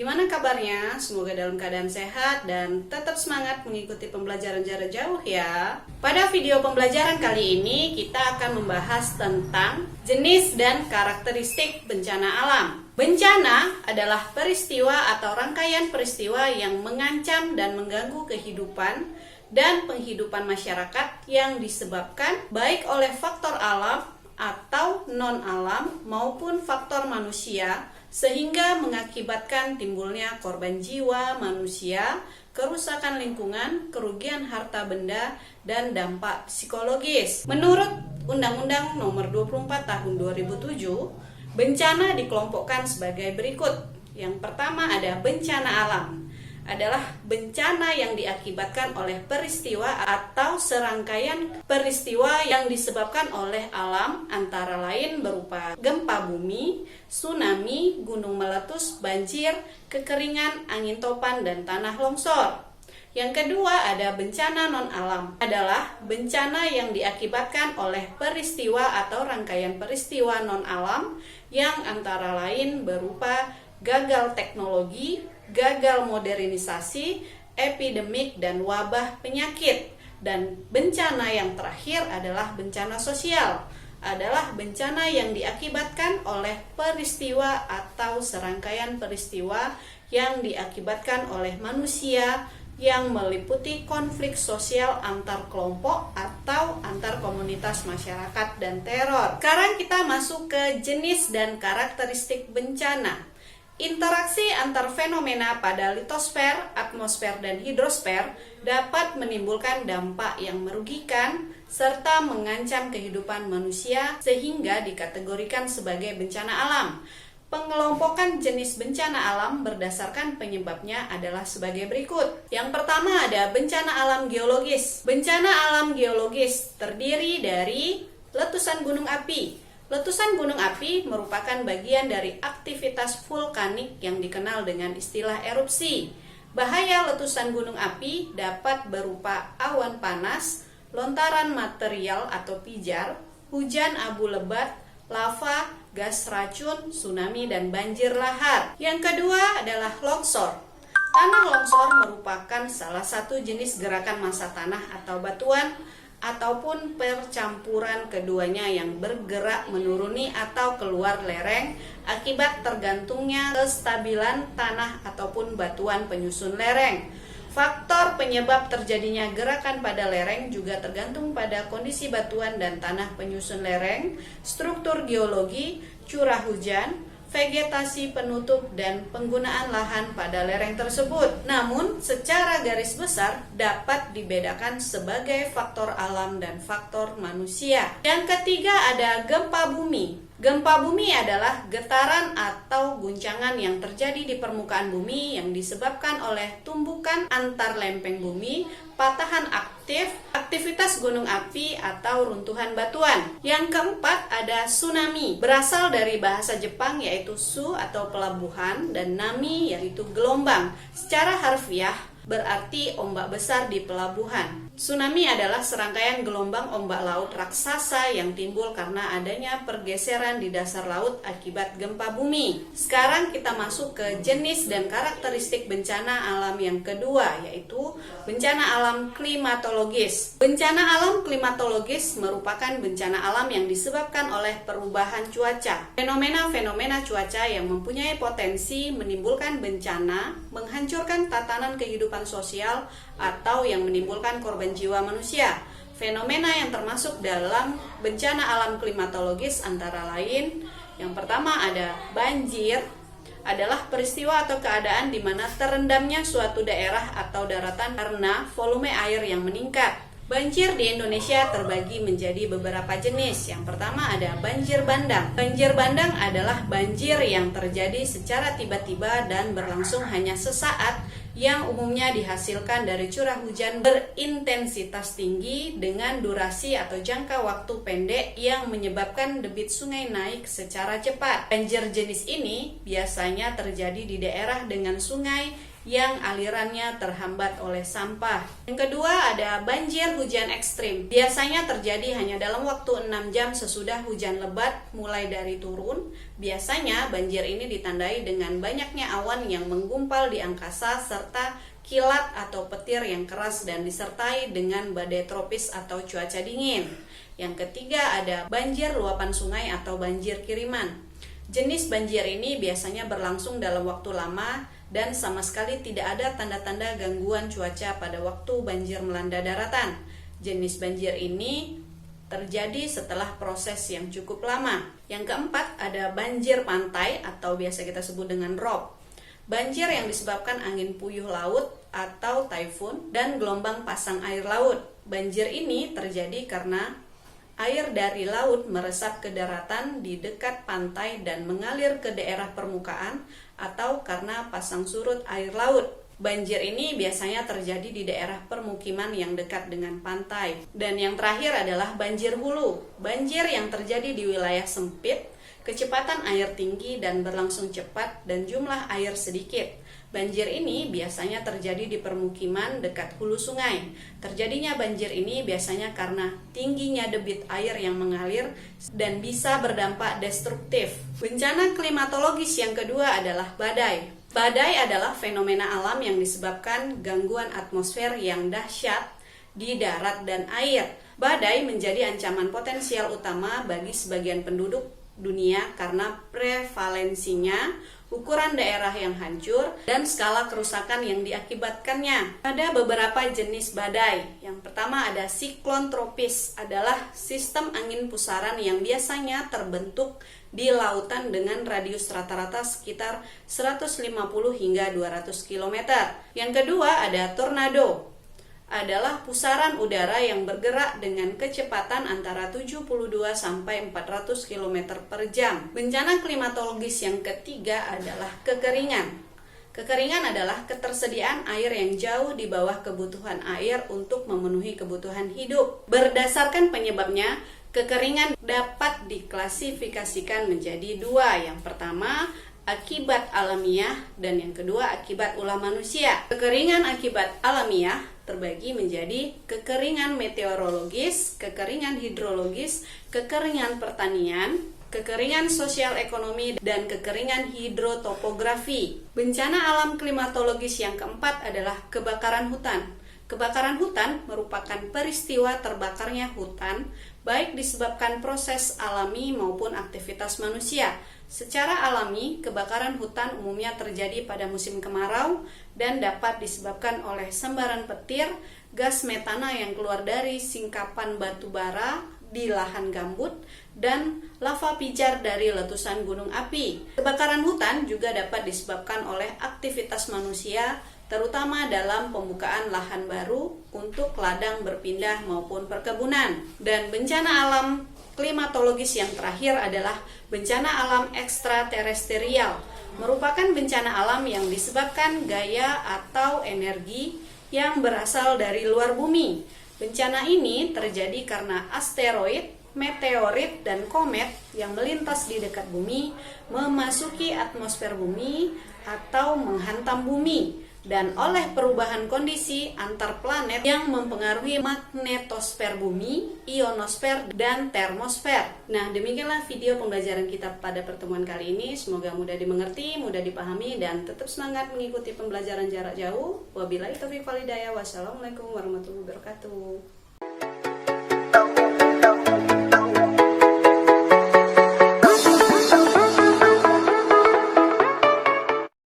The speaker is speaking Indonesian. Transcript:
Gimana kabarnya? Semoga dalam keadaan sehat dan tetap semangat mengikuti pembelajaran jarak jauh ya. Pada video pembelajaran kali ini kita akan membahas tentang jenis dan karakteristik bencana alam. Bencana adalah peristiwa atau rangkaian peristiwa yang mengancam dan mengganggu kehidupan dan penghidupan masyarakat yang disebabkan baik oleh faktor alam atau non-alam maupun faktor manusia, sehingga mengakibatkan timbulnya korban jiwa manusia, kerusakan lingkungan, kerugian harta benda, dan dampak psikologis. Menurut Undang-Undang Nomor 24 Tahun 2007, bencana dikelompokkan sebagai berikut. Yang pertama ada bencana alam. Adalah bencana yang diakibatkan oleh peristiwa atau serangkaian peristiwa yang disebabkan oleh alam, antara lain berupa gempa bumi, tsunami, gunung meletus, banjir, kekeringan, angin topan, dan tanah longsor. Yang kedua ada bencana non-alam. Adalah bencana yang diakibatkan oleh peristiwa atau rangkaian peristiwa non-alam yang antara lain berupa gagal teknologi, gagal modernisasi, epidemik, dan wabah penyakit. Dan bencana yang terakhir adalah bencana sosial. Adalah bencana yang diakibatkan oleh peristiwa atau serangkaian peristiwa yang diakibatkan oleh manusia yang meliputi konflik sosial antar kelompok atau antar komunitas masyarakat dan teror. Sekarang kita masuk ke jenis dan karakteristik bencana. Interaksi antar fenomena pada litosfer, atmosfer, dan hidrosfer dapat menimbulkan dampak yang merugikan serta mengancam kehidupan manusia sehingga dikategorikan sebagai bencana alam. Pengelompokan jenis bencana alam berdasarkan penyebabnya adalah sebagai berikut. Yang pertama ada bencana alam geologis. Bencana alam geologis terdiri dari letusan gunung api. Letusan gunung api merupakan bagian dari aktivitas vulkanik yang dikenal dengan istilah erupsi. Bahaya letusan gunung api dapat berupa awan panas, lontaran material atau pijar, hujan abu lebat, lava, gas racun, tsunami, dan banjir lahar. Yang kedua adalah longsor. Tanah longsor merupakan salah satu jenis gerakan massa tanah atau batuan ataupun percampuran keduanya yang bergerak menuruni atau keluar lereng akibat tergantungnya kestabilan tanah ataupun batuan penyusun lereng. Faktor penyebab terjadinya gerakan pada lereng juga tergantung pada kondisi batuan dan tanah penyusun lereng, struktur geologi, curah hujan, vegetasi penutup, dan penggunaan lahan pada lereng tersebut. Namun, secara garis besar dapat dibedakan sebagai faktor alam dan faktor manusia. Yang ketiga ada gempa bumi. Gempa bumi adalah getaran atau guncangan yang terjadi di permukaan bumi yang disebabkan oleh tumbukan antar lempeng bumi, patahan aktif, aktivitas gunung api, atau runtuhan batuan. Yang keempat ada tsunami. Berasal dari bahasa Jepang yaitu su atau pelabuhan dan nami yaitu gelombang. Secara harfiah berarti ombak besar di pelabuhan. Tsunami adalah serangkaian gelombang ombak laut raksasa yang timbul karena adanya pergeseran di dasar laut akibat gempa bumi. Sekarang kita masuk ke jenis dan karakteristik bencana alam yang kedua, yaitu bencana alam klimatologis. Bencana alam klimatologis merupakan bencana alam yang disebabkan oleh perubahan cuaca. Fenomena-fenomena cuaca yang mempunyai potensi menimbulkan bencana, menghancurkan tatanan kehidupan sosial, atau yang menimbulkan korban jiwa manusia. Fenomena yang termasuk dalam bencana alam klimatologis antara lain, yang pertama ada banjir. Adalah peristiwa atau keadaan di mana terendamnya suatu daerah atau daratan karena volume air yang meningkat. Banjir di Indonesia terbagi menjadi beberapa jenis. Yang pertama ada banjir bandang. Banjir bandang adalah banjir yang terjadi secara tiba-tiba dan berlangsung hanya sesaat, yang umumnya dihasilkan dari curah hujan berintensitas tinggi dengan durasi atau jangka waktu pendek yang menyebabkan debit sungai naik secara cepat. Banjir jenis ini biasanya terjadi di daerah dengan sungai yang alirannya terhambat oleh sampah. Yang kedua ada banjir hujan ekstrim. Biasanya terjadi hanya dalam waktu 6 jam sesudah hujan lebat mulai dari turun. Biasanya banjir ini ditandai dengan banyaknya awan yang menggumpal di angkasa serta kilat atau petir yang keras dan disertai dengan badai tropis atau cuaca dingin. Yang ketiga ada banjir luapan sungai atau banjir kiriman. Jenis banjir ini biasanya berlangsung dalam waktu lama dan sama sekali tidak ada tanda-tanda gangguan cuaca pada waktu banjir melanda daratan. Jenis banjir ini terjadi setelah proses yang cukup lama. Yang keempat ada banjir pantai atau biasa kita sebut dengan rob. Banjir yang disebabkan angin puyuh laut atau taifun dan gelombang pasang air laut. Banjir ini terjadi karena air dari laut meresap ke daratan di dekat pantai dan mengalir ke daerah permukaan atau karena pasang surut air laut. Banjir ini biasanya terjadi di daerah permukiman yang dekat dengan pantai. Dan yang terakhir adalah banjir hulu. Banjir yang terjadi di wilayah sempit, kecepatan air tinggi dan berlangsung cepat dan jumlah air sedikit. Banjir ini biasanya terjadi di permukiman dekat hulu sungai. Terjadinya banjir ini biasanya karena tingginya debit air yang mengalir dan bisa berdampak destruktif. Bencana klimatologis yang kedua adalah badai. Badai adalah fenomena alam yang disebabkan gangguan atmosfer yang dahsyat di darat dan air. Badai menjadi ancaman potensial utama bagi sebagian penduduk dunia karena prevalensinya, ukuran daerah yang hancur, dan skala kerusakan yang diakibatkannya. Ada beberapa jenis badai. Yang pertama ada siklon tropis, adalah sistem angin pusaran yang biasanya terbentuk di lautan dengan radius rata-rata sekitar 150 hingga 200 km. Yang kedua ada tornado, adalah pusaran udara yang bergerak dengan kecepatan antara 72 sampai 400 km per jam. Bencana klimatologis yang ketiga adalah kekeringan. Kekeringan adalah ketersediaan air yang jauh di bawah kebutuhan air untuk memenuhi kebutuhan hidup. Berdasarkan penyebabnya, kekeringan dapat diklasifikasikan menjadi dua. Yang pertama, akibat alamiah, dan yang kedua akibat ulah manusia. Kekeringan akibat alamiah terbagi menjadi kekeringan meteorologis, kekeringan hidrologis, kekeringan pertanian, kekeringan sosial ekonomi, dan kekeringan hidrotopografi. Bencana alam klimatologis yang keempat adalah kebakaran hutan. Kebakaran hutan merupakan peristiwa terbakarnya hutan, baik disebabkan proses alami maupun aktivitas manusia. Secara alami, kebakaran hutan umumnya terjadi pada musim kemarau dan dapat disebabkan oleh sembaran petir, gas metana yang keluar dari singkapan batu bara di lahan gambut, dan lava pijar dari letusan gunung api. Kebakaran hutan juga dapat disebabkan oleh aktivitas manusia, terutama dalam pembukaan lahan baru untuk ladang berpindah maupun perkebunan. Dan bencana alam klimatologis yang terakhir adalah bencana alam ekstraterestrial, merupakan bencana alam yang disebabkan gaya atau energi yang berasal dari luar bumi. Bencana ini terjadi karena asteroid, meteorit, dan komet yang melintas di dekat bumi, memasuki atmosfer bumi atau menghantam bumi, dan oleh perubahan kondisi antar planet yang mempengaruhi magnetosfer bumi, ionosfer, dan termosfer. Nah, demikianlah video pembelajaran kita pada pertemuan kali ini. Semoga mudah dimengerti, mudah dipahami, dan tetap semangat mengikuti pembelajaran jarak jauh. Wabillahi taufiq wal hidayah. Wassalamualaikum warahmatullahi wabarakatuh.